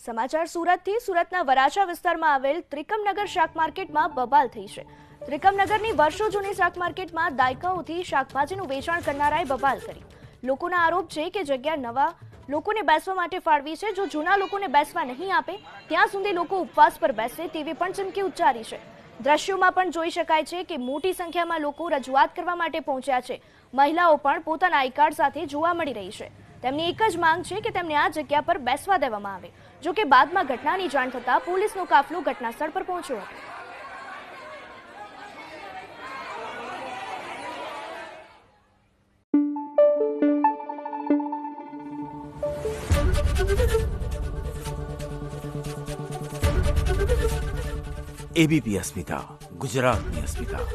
સમાચાર સુરતથી સુરતના વરાછા વિસ્તારમાં આવેલ ત્રિકમનગર શાક માર્કેટમાં બબાલ થઈ છે। ત્રિકમનગરની વર્ષો જૂની શાક માર્કેટમાં દાયકાઓથી શાકભાજીનું વેચાણ કરનારાએ બબાલ કરી। લોકોના આરોપ છે કે જગ્યા નવા લોકોને બેસવા માટે ફાળવી છે। જો જૂના લોકોને બેસવા નહીં આપે ત્યાં સુધી લોકો ઉપવાસ પર બેસે તેવી પણ ચીમકી ઉચ્ચારી છે। દ્રશ્યોમાં પણ જોઈ શકાય છે કે મોટી સંખ્યામાં લોકો રજૂઆત કરવા માટે પહોંચ્યા છે। મહિલાઓ પણ પોતાના આઈ કાર્ડ સાથે જોવા મળી રહી છે। તેમની એક જ માંગ છે કે તેમને આ જગ્યા પર બેસવા દેવામાં આવે। જો કે બાદમાં ઘટનાની જાણ થતાં પોલીસનો કાફલો ઘટનાસ્થળ પર પહોંચ્યો હતો। એબીપી અસ્મિતા, ગુજરાતની અસ્મિતા।